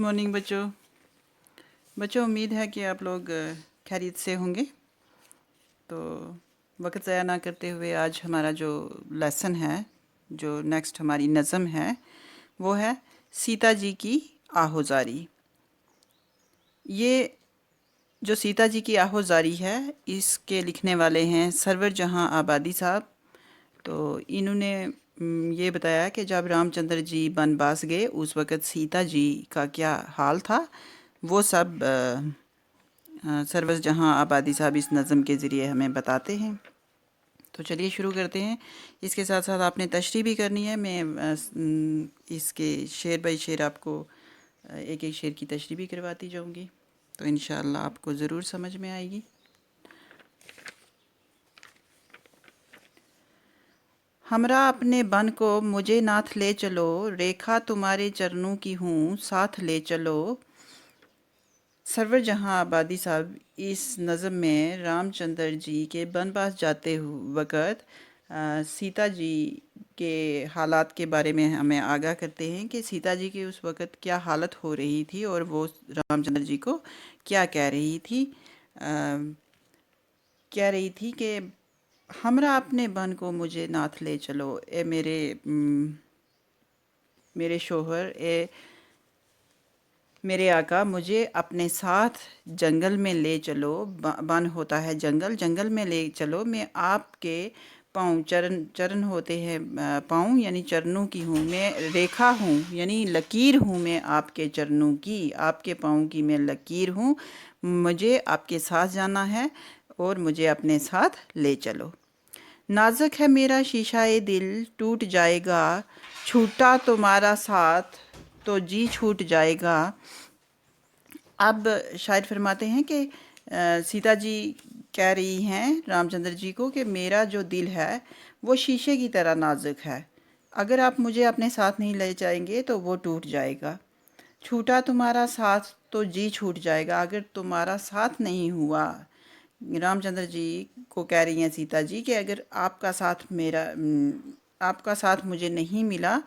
Morning बच्चों उम्मीद है कि आप लोग खैरियत से होंगे। तो वक्त ज़ाया ना करते हुए आज हमारा जो लेसन है, जो नेक्स्ट हमारी नज़म है, वो है सीता जी की आहोजारी। ये जो सीता जी की आहोजारी है, इसके लिखने वाले हैं सरवर जहाँ आबादी साहब। तो इन्होंने ये बताया कि जब रामचंद्र जी बनवास गए उस वक़्त सीता जी का क्या हाल था, वो सब सरवस जहाँ आबादी साहब इस नज़म के ज़रिए हमें बताते हैं। तो चलिए शुरू करते हैं। इसके साथ साथ आपने तशरीह भी करनी है। मैं इसके शेर बाई शेर आपको एक एक शेर की तशरीह भी करवाती जाऊंगी, तो इंशाअल्लाह आपको ज़रूर समझ में आएगी। हमरा अपने बन को मुझे नाथ ले चलो, रेखा तुम्हारे चरणों की हूँ साथ ले चलो। सरवर जहाँ आबादी साहब इस नज़म में रामचंद्र जी के बनवास जाते वक़्त सीता जी के हालात के बारे में हमें आगाह करते हैं कि सीता जी की उस वक़्त क्या हालत हो रही थी और वो रामचंद्र जी को क्या कह रही थी। कह रही थी कि हमरा अपने बन को मुझे नाथ ले चलो, ए मेरे शोहर, ए मेरे आका, मुझे अपने साथ जंगल में ले चलो। बन होता है जंगल, जंगल में ले चलो। मैं आपके पाँव, चरण चरण होते हैं पाँव यानी चरणों की हूँ। मैं रेखा हूँ यानी लकीर हूँ, मैं आपके चरणों की, आपके पाँव की मैं लकीर हूँ। मुझे आपके साथ जाना है और मुझे अपने साथ ले चलो। नाजुक है मेरा शीशाए दिल, टूट जाएगा, छूटा तुम्हारा साथ तो जी छूट जाएगा। अब शायद फरमाते हैं कि सीता जी कह रही हैं रामचंद्र जी को कि मेरा जो दिल है वो शीशे की तरह नाजुक है, अगर आप मुझे अपने साथ नहीं ले जाएंगे तो वो टूट जाएगा। छूटा तुम्हारा साथ तो जी छूट जाएगा, अगर तुम्हारा साथ नहीं हुआ, रामचंद्र जी को कह रही हैं सीता जी कि अगर आपका साथ मुझे नहीं मिला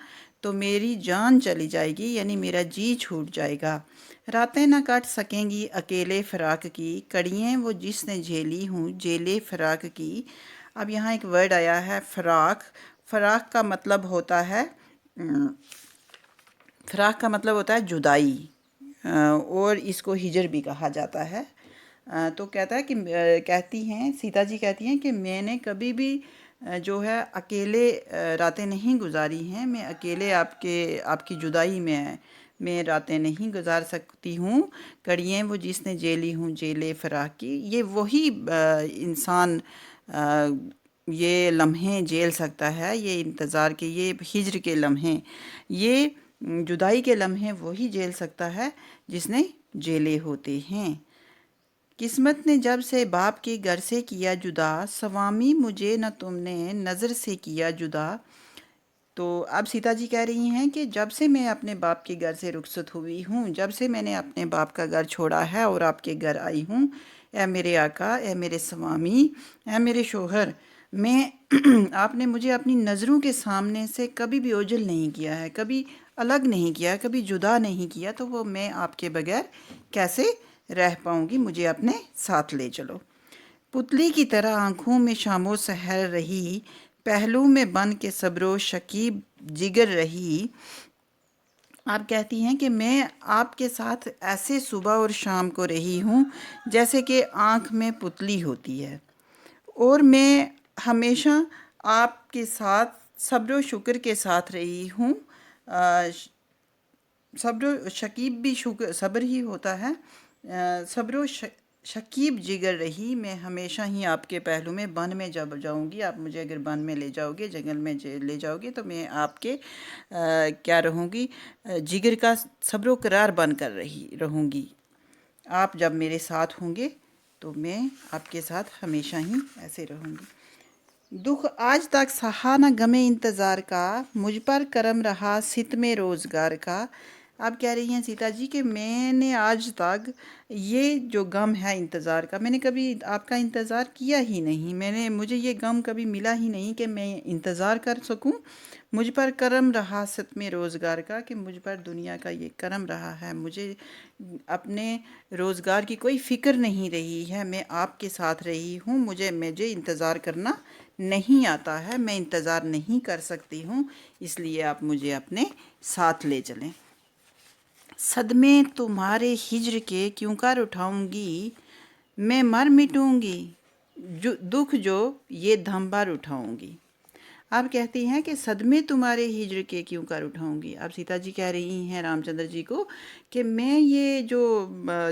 तो मेरी जान चली जाएगी यानी मेरा जी छूट जाएगा। रातें न काट सकेंगी अकेले फ़राक की, कड़ियाँ वो जिसने झेली हूँ जेले फ़राक की। अब यहाँ एक वर्ड आया है फ़राक। फ़राक का मतलब होता है फ़राक का मतलब होता है जुदाई, और इसको हिजर भी कहा जाता है। तो कहता है कि कहती हैं सीता जी कहती हैं कि मैंने कभी भी जो है अकेले रातें नहीं गुजारी हैं। मैं अकेले आपकी जुदाई में मैं रातें नहीं गुजार सकती हूँ। कड़ियाँ वो जिसने जेली हूँ जेले फ़राक की। ये वही इंसान ये लम्हे झेल सकता है, ये इंतज़ार के, ये हिज्र के लम्हे, ये जुदाई के लम्हे वही झेल सकता है जिसने जेले होते हैं। किस्मत ने जब से बाप के घर से किया जुदा, स्वामी मुझे न तुमने नज़र से किया जुदा। तो अब सीता जी कह रही हैं कि जब से मैं अपने बाप के घर से रुखसत हुई हूँ, जब से मैंने अपने बाप का घर छोड़ा है और आपके घर आई हूँ, ए मेरे आका, ए मेरे स्वामी, ए मेरे शोहर, मैं आपने मुझे अपनी नज़रों के सामने से कभी भी ओझल नहीं किया है, कभी अलग नहीं किया, कभी जुदा नहीं किया, तो वो मैं आपके बगैर कैसे रह पाऊँगी, मुझे अपने साथ ले चलो। पुतली की तरह आँखों में शामो सहर रही, पहलू में बन के सब्रो शकीब जिगर रही। आप कहती हैं कि मैं आपके साथ ऐसे सुबह और शाम को रही हूँ जैसे कि आँख में पुतली होती है, और मैं हमेशा आपके साथ सब्र शुक्र के साथ रही हूँ। सब्र शकीब भी शुक्र सब्र ही होता है। सब्र शकीब जिगर रही, मैं हमेशा ही आपके पहलू में, बन में जब जाऊंगी, आप मुझे अगर बन में ले जाओगे, जंगल में ले जाओगे, तो मैं आपके क्या रहूँगी, जिगर का सब्र करार बन कर रही रहूँगी। आप जब मेरे साथ होंगे तो मैं आपके साथ हमेशा ही ऐसे रहूँगी। दुख आज तक सहा न गमे इंतज़ार का, मुझ पर करम रहा सितमे रोज़गार का। आप कह रही हैं सीता जी कि मैंने आज तक ये जो गम है इंतज़ार का, मैंने कभी आपका इंतज़ार किया ही नहीं, मुझे ये गम कभी मिला ही नहीं कि मैं इंतज़ार कर सकूं। मुझ पर करम रहा सतमे रोज़गार का, कि मुझ पर दुनिया का ये करम रहा है, मुझे अपने रोज़गार की कोई फ़िक्र नहीं रही है, मैं आपके साथ रही हूँ, मुझे मुझे इंतज़ार करना नहीं आता है, मैं इंतज़ार नहीं कर सकती हूँ, इसलिए आप मुझे अपने साथ ले चलें। सदमे तुम्हारे हिज्र के क्यों कर उठाऊंगी, मैं मर मिटूंगी जो दुख जो ये धम भर उठाऊंगी। आप कहती हैं कि सदमे तुम्हारे हिज्र के क्यों कर उठाऊंगी। अब सीता जी कह रही हैं रामचंद्र जी को कि मैं ये जो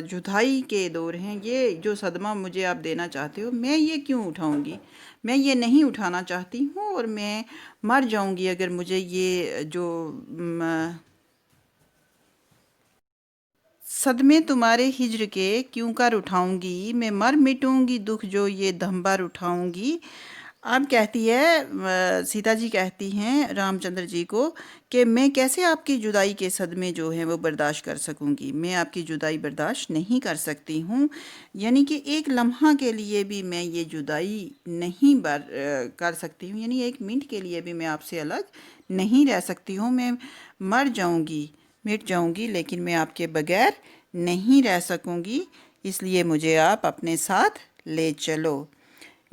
जुदाई के दौर हैं, ये जो सदमा मुझे आप देना चाहते हो, मैं ये क्यों उठाऊंगी, मैं ये नहीं उठाना चाहती हूँ, और मैं मर जाऊंगी अगर मुझे ये जो सदमे तुम्हारे हिज्र के क्यों कर उठाऊंगी, मैं मर मिटूंगी दुख जो ये दमबर उठाऊंगी। अब कहती है सीता जी कहती हैं रामचंद्र जी को कि मैं कैसे आपकी जुदाई के सदमे जो हैं वो बर्दाश्त कर सकूंगी, मैं आपकी जुदाई बर्दाश्त नहीं कर सकती हूँ, यानी कि एक लम्हा के लिए भी मैं ये जुदाई नहीं कर सकती हूँ, यानी एक मिनट के लिए भी मैं आपसे अलग नहीं रह सकती हूँ, मैं मर जाऊंगी, मिट जाऊंगी, लेकिन मैं आपके बगैर नहीं रह सकूंगी, इसलिए मुझे आप अपने साथ ले चलो।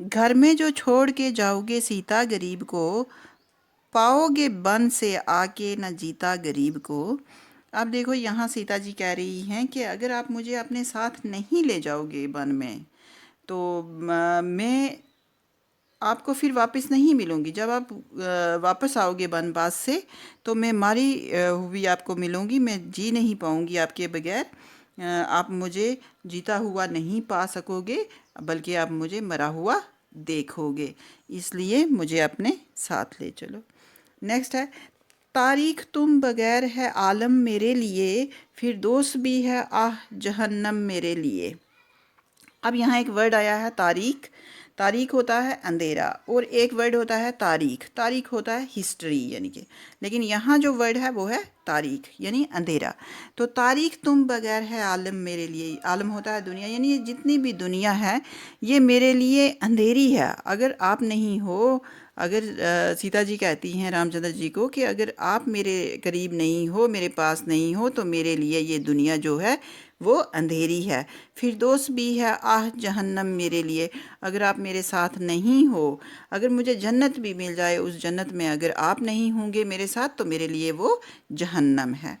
घर में जो छोड़ के जाओगे सीता गरीब को, पाओगे बन से आके न जीता गरीब को। अब देखो यहाँ सीता जी कह रही हैं कि अगर आप मुझे अपने साथ नहीं ले जाओगे वन में, तो मैं आपको फिर वापस नहीं मिलूंगी। जब आप वापस आओगे बनवास से, तो मैं मारी हुई आपको मिलूंगी, मैं जी नहीं पाऊंगी आपके बगैर। आप मुझे जीता हुआ नहीं पा सकोगे, बल्कि आप मुझे मरा हुआ देखोगे, इसलिए मुझे अपने साथ ले चलो। नेक्स्ट है, तारीख तुम बगैर है आलम मेरे लिए, फिर दोस्त भी है आह जहन्नम मेरे लिए। अब यहाँ एक वर्ड आया है तारीख। तारीख होता है अंधेरा, और एक वर्ड होता है तारीख। तारीख होता है हिस्ट्री यानी कि, लेकिन यहाँ जो वर्ड है वो है तारीख यानी अंधेरा। तो तारीख तुम बगैर है आलम मेरे लिए, आलम होता है दुनिया, यानी ये जितनी भी दुनिया है ये मेरे लिए अंधेरी है। अगर आप नहीं हो, अगर सीता जी कहती हैं रामचंद्र जी को कि अगर आप मेरे करीब नहीं हो, मेरे पास नहीं हो, तो मेरे लिए ये दुनिया जो है वो अंधेरी है। फिर दोस्त भी है आह जहन्नम मेरे लिए, अगर आप मेरे साथ नहीं हो, अगर मुझे जन्नत भी मिल जाए, उस जन्नत में अगर आप नहीं होंगे मेरे साथ, तो मेरे लिए वो जहन्नम है।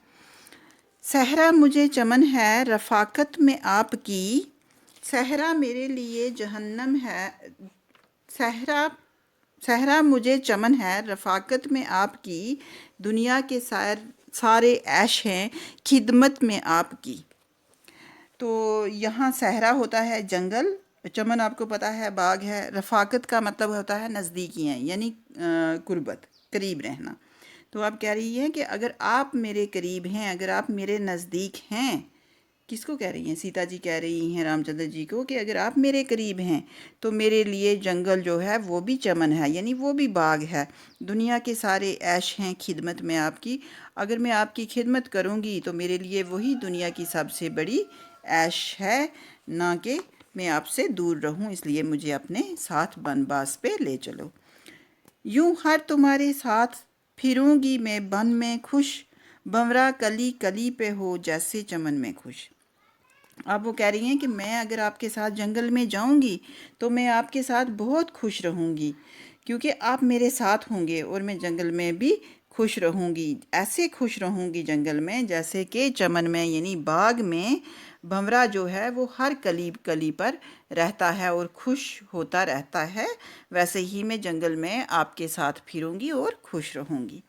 सहरा मुझे चमन है रफ़ाकत में आपकी, सहरा मेरे लिए जहन्नम है, सहरा सहरा मुझे चमन है रफ़ाकत में आपकी, दुनिया के सारे ऐश हैं खिदमत में आपकी। तो यहाँ सहरा होता है जंगल, चमन आपको पता है बाग है, रफ़ाकत का मतलब होता है नज़दीकी हैं, यानी कुर्बत, करीब रहना। तो आप कह रही हैं कि अगर आप मेरे करीब हैं, अगर आप मेरे नज़दीक हैं, किसको कह रही हैं? सीता जी कह रही हैं रामचंद्र जी को कि अगर आप मेरे करीब हैं, तो मेरे लिए जंगल जो है वो भी चमन है, यानी वो भी बाग है, दुनिया के सारे ऐश हैं खिदमत में आपकी। अगर मैं आपकी खिदमत करूँगी तो मेरे लिए वही दुनिया की सबसे बड़ी ऐश है, ना कि मैं आपसे दूर रहूं, इसलिए मुझे अपने साथ बनवास पे ले चलो। यूं हर तुम्हारे साथ फिरूंगी मैं बन में खुश, भंवरा कली कली पे हो जैसे चमन में खुश। अब वो कह रही हैं कि मैं अगर आपके साथ जंगल में जाऊंगी तो मैं आपके साथ बहुत खुश रहूंगी, क्योंकि आप मेरे साथ होंगे, और मैं जंगल में भी खुश रहूंगी, ऐसे खुश रहूंगी जंगल में जैसे कि चमन में यानी बाग में भंवरा जो है वो हर कली कली पर रहता है और खुश होता रहता है, वैसे ही मैं जंगल में आपके साथ फिरूंगी और खुश रहूंगी।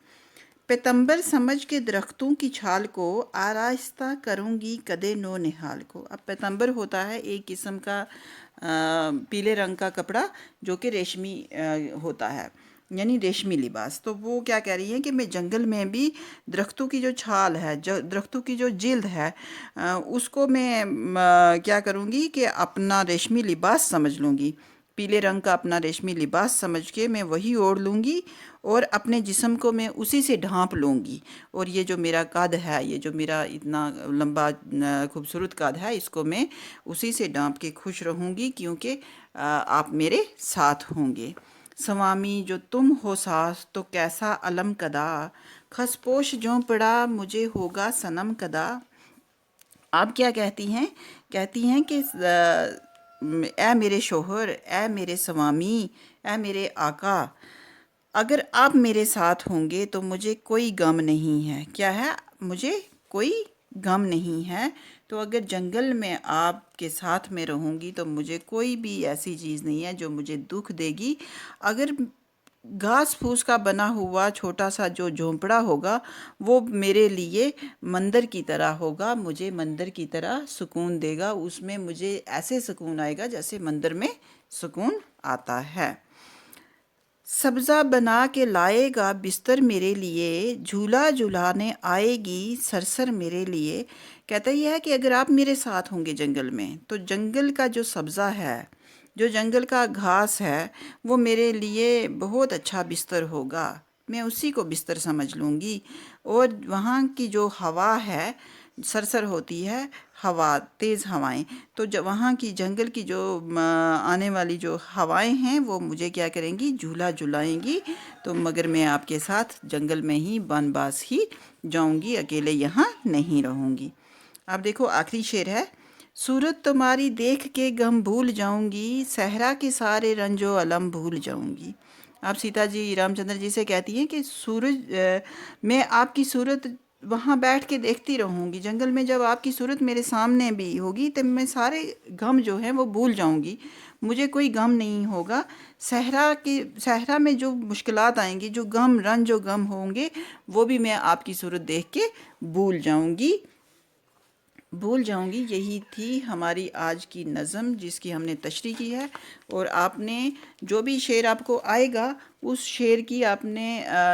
पैतंबर समझ के दरख्तों की छाल को आरास्ता करूंगी कदे नो निहाल को। अब पैतंबर होता है एक किस्म का पीले रंग का कपड़ा जो कि रेशमी होता है, यानी रेशमी लिबास। तो वो क्या कह रही है कि मैं जंगल में भी दरख्तों की जो छाल है, जो दरख्तों की जो जिल्द है, उसको मैं क्या करूँगी कि अपना रेशमी लिबास समझ लूँगी, पीले रंग का अपना रेशमी लिबास समझ के मैं वही ओढ़ लूँगी, और अपने जिस्म को मैं उसी से ढांप लूँगी। और ये जो मेरा कद है, ये जो मेरा इतना लंबा खूबसूरत कद है, इसको मैं उसी से ढांप के खुश रहूँगी, क्योंकि आप मेरे साथ होंगे। स्वामी जो तुम हो साथ तो कैसा अलम कदा, खसपोश जो पड़ा मुझे होगा सनम कदा। आप क्या कहती हैं? कहती हैं कि ए मेरे शोहर, ए मेरे स्वामी, ए मेरे आका, अगर आप मेरे साथ होंगे तो मुझे कोई गम नहीं है। क्या है? मुझे कोई गम नहीं है। तो अगर जंगल में आपके साथ में रहूँगी तो मुझे कोई भी ऐसी चीज़ नहीं है जो मुझे दुख देगी। अगर घास फूस का बना हुआ छोटा सा जो झोंपड़ा होगा वो मेरे लिए मंदिर की तरह होगा, मुझे मंदिर की तरह सुकून देगा। उसमें मुझे ऐसे सुकून आएगा जैसे मंदिर में सुकून आता है। सब्ज़ा बना के लाएगा बिस्तर मेरे लिए, झूला झुलाने आएगी सरसर मेरे लिए। कहता यह है कि अगर आप मेरे साथ होंगे जंगल में, तो जंगल का जो सब्ज़ा है, जो जंगल का घास है, वो मेरे लिए बहुत अच्छा बिस्तर होगा। मैं उसी को बिस्तर समझ लूँगी। और वहाँ की जो हवा है, सरसर होती है हवा, तेज़ हवाएं, तो जब वहाँ की जंगल की जो आने वाली जो हवाएं हैं वो मुझे क्या करेंगी? झूला झुलाएंगी। तो मगर मैं आपके साथ जंगल में ही बनबास ही जाऊंगी, अकेले यहाँ नहीं रहूंगी। अब देखो आखिरी शेर है। सूरत तुम्हारी देख के गम भूल जाऊंगी, सहरा के सारे रंजो अलम भूल जाऊंगी। आप सीता जी रामचंद्र जी से कहती हैं कि मैं आपकी सूरत वहाँ बैठ के देखती रहूँगी। जंगल में जब आपकी सूरत मेरे सामने भी होगी तब मैं सारे गम जो हैं वो भूल जाऊँगी, मुझे कोई गम नहीं होगा। सहरा में जो मुश्किलात आएंगी, जो गम रंज जो गम होंगे, वो भी मैं आपकी सूरत देख के भूल जाऊँगी। यही थी हमारी आज की नज़म जिसकी हमने तशरीह की है। और आपने जो भी शेर आपको आएगा उस शेर की आपने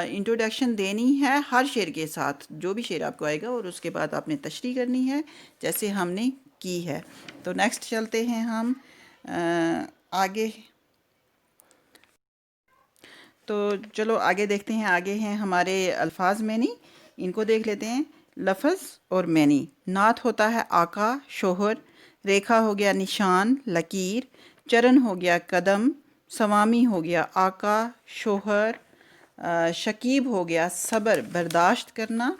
इंट्रोडक्शन देनी है हर शेर के साथ, जो भी शेर आपको आएगा, और उसके बाद आपने तशरीह करनी है जैसे हमने की है। तो नेक्स्ट चलते हैं हम आगे। तो चलो आगे देखते हैं। आगे हैं हमारे अल्फाज मैनी, इनको देख लेते हैं। लफ्ज़ और मैनी। नात होता है आका, शोहर। रेखा हो गया निशान, लकीर। चरण हो गया कदम। स्वामी हो गया आका, शोहर। शकीब हो गया सब्र, बर्दाश्त करना।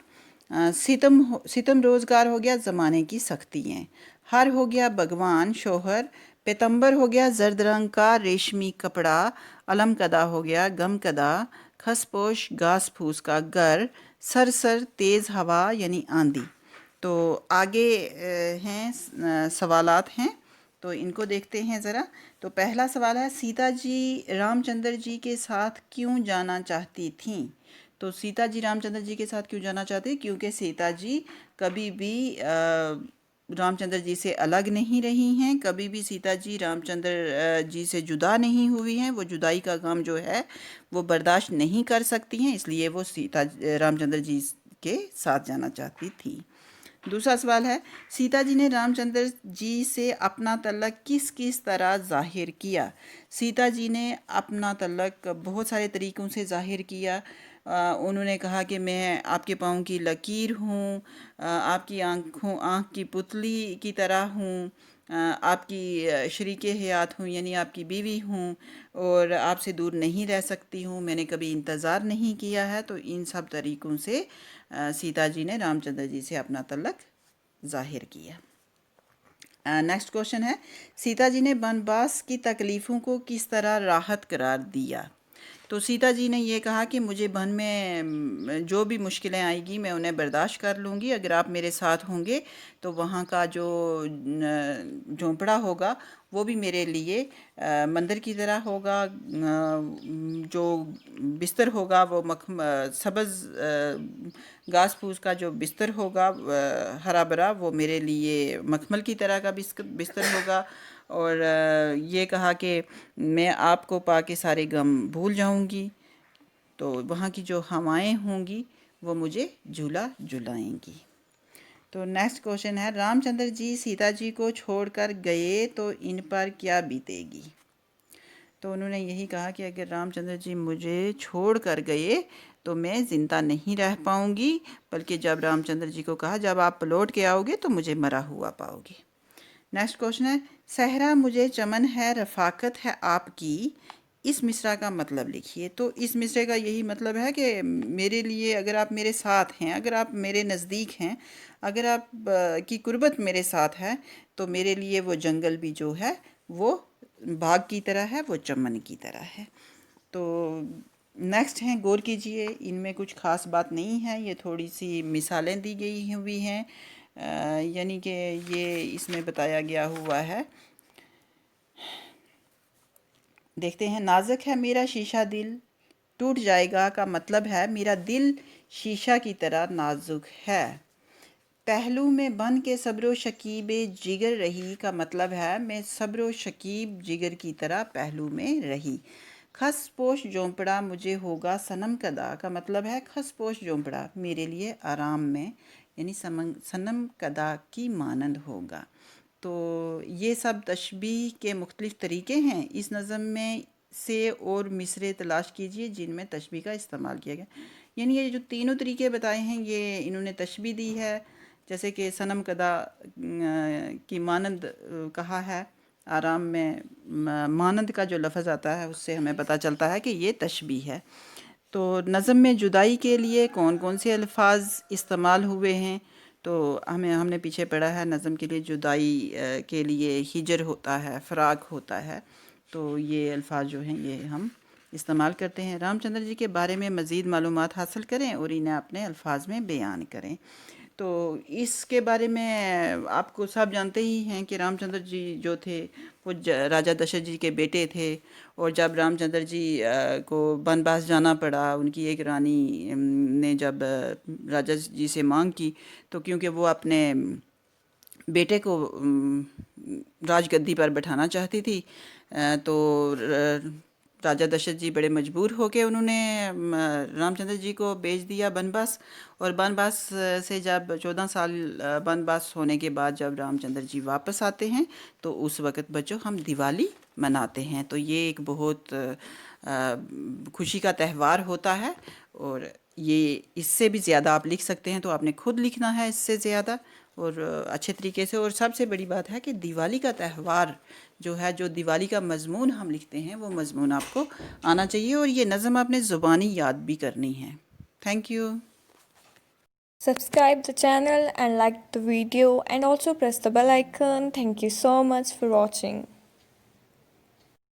सितम रोज़गार हो गया ज़माने की सख्तियाँ। हर हो गया भगवान, शोहर। पैतंबर हो गया जर्द रंग का रेशमी कपड़ा। अलम कदा हो गया गम कदा, खसपोश घास फूस का घर। सरसर तेज़ हवा यानी आंधी। तो आगे सवालात हैं, तो इनको देखते हैं ज़रा। तो पहला सवाल है, सीता जी रामचंद्र जी के साथ क्यों जाना चाहती थीं? तो सीता जी रामचंद्र जी के साथ क्यों जाना चाहती? क्योंकि सीता जी कभी भी रामचंद्र जी से अलग नहीं रही हैं, कभी भी सीता जी रामचंद्र जी से जुदा नहीं हुई हैं। वो जुदाई का गम जो है वो बर्दाश्त नहीं कर सकती हैं, इसलिए वो रामचंद्र जी के साथ जाना चाहती थी। दूसरा सवाल है, सीता जी ने रामचंद्र जी से अपना तल्लक किस किस तरह ज़ाहिर किया? सीता जी ने अपना तल्लक बहुत सारे तरीक़ों से ज़ाहिर किया। उन्होंने कहा कि मैं आपके पाँव की लकीर हूँ, आपकी आँख की पुतली की तरह हूँ, आपकी शरीके हयात हूँ यानी आपकी बीवी हूँ, और आपसे दूर नहीं रह सकती हूँ, मैंने कभी इंतज़ार नहीं किया है। तो इन सब तरीक़ों से सीता जी ने रामचंद्र जी से अपना तल्लक ज़ाहिर किया। नेक्स्ट क्वेश्चन है, सीता जी ने बनवास की तकलीफ़ों को किस तरह राहत करार दिया? तो सीता जी ने ये कहा कि मुझे वन में जो भी मुश्किलें आएगी मैं उन्हें बर्दाश्त कर लूँगी, अगर आप मेरे साथ होंगे तो वहाँ का जो झोंपड़ा होगा वो भी मेरे लिए मंदिर की तरह होगा। जो बिस्तर होगा वो सब्ज़ घास फूस का जो बिस्तर होगा हरा भरा, वो मेरे लिए मखमल की तरह का बिस्तर होगा। और ये कहा कि मैं आपको पाके सारे गम भूल जाऊंगी। तो वहाँ की जो हवाएं होंगी वो मुझे झूला झुलाएंगी। तो नेक्स्ट क्वेश्चन है, रामचंद्र जी सीता जी को छोड़कर गए तो इन पर क्या बीतेगी? तो उन्होंने यही कहा कि अगर रामचंद्र जी मुझे छोड़ कर गए तो मैं ज़िंदा नहीं रह पाऊंगी, बल्कि जब रामचंद्र जी को कहा जब आप लौट के आओगे तो मुझे मरा हुआ पाओगे। नेक्स्ट क्वेश्चन है, सहरा मुझे चमन है रफ़ाकत है आपकी, इस मिसरा का मतलब लिखिए। तो इस मिसरे का यही मतलब है कि मेरे लिए अगर आप मेरे साथ हैं, अगर आप मेरे नज़दीक हैं, अगर आप की कुर्बत मेरे साथ है, तो मेरे लिए वो जंगल भी जो है वो बाग की तरह है, वो चमन की तरह है। तो नेक्स्ट हैं, गौर कीजिए, इनमें कुछ ख़ास बात नहीं है, ये थोड़ी सी मिसालें दी गई हुई हैं, यानी कि ये इसमें बताया गया हुआ है। देखते हैं, नाजुक है मेरा शीशा दिल टूट जाएगा का मतलब है मेरा दिल शीशा की तरह नाजुक है। पहलू में बन के सब्रो शकीबे जिगर रही का मतलब है मैं सब्रो शकीब जिगर की तरह पहलू में रही। खस पोश झोंपड़ा मुझे होगा सनम कदा का मतलब है खस पोश झोंपड़ा मेरे लिए आराम में यानी सनम कदा की मानंद होगा। तो ये सब तशबीह के मुख्तलिफ़ तरीके हैं। इस नज़म में से और मिसरे तलाश कीजिए जिनमें तशबीह का इस्तेमाल किया गया। यानी ये जो तीनों तरीके बताए हैं ये इन्होंने तशबीह दी है, जैसे कि सनम कदा की मानंद कहा है, आराम में मानंद का जो लफ्ज़ आता है उससे हमें पता चलता है कि ये तशबीह है। तो नज़म में जुदाई के लिए कौन कौन से अल्फाज इस्तेमाल हुए हैं, तो हमने पीछे पढ़ा है नज़म के लिए जुदाई के लिए हिजर होता है, फ़राक होता है। तो ये अल्फाज जो हैं ये हम इस्तेमाल करते हैं। रामचंद्र जी के बारे में मज़ीद मालूमात हासिल करें और इन्हें अपने अल्फाज में बयान करें। तो इसके बारे में आपको सब जानते ही हैं कि रामचंद्र जी जो थे वो राजा दशरथ जी के बेटे थे, और जब रामचंद्र जी को बनवास जाना पड़ा, उनकी एक रानी ने जब राजा जी से मांग की, तो क्योंकि वो अपने बेटे को राजगद्दी पर बैठाना चाहती थी, तो राजा दशरथ जी बड़े मजबूर हो के उन्होंने रामचंद्र जी को भेज दिया बनवास। और बनवास से जब 14 साल बनवास होने के बाद जब रामचंद्र जी वापस आते हैं तो उस वक़्त बच्चों हम दिवाली मनाते हैं। तो ये एक बहुत खुशी का त्यौहार होता है, और ये इससे भी ज़्यादा आप लिख सकते हैं, तो आपने खुद लिखना है इससे ज़्यादा और अच्छे तरीके से। और सबसे बड़ी बात है कि दिवाली का त्यौहार जो है, जो दिवाली का मज़मून हम लिखते हैं वो मज़मून आपको आना चाहिए, और ये नज़म आपने ज़ुबानी याद भी करनी है। Thank you. Subscribe the channel and like the video and also press the bell icon. Thank you so much for watching.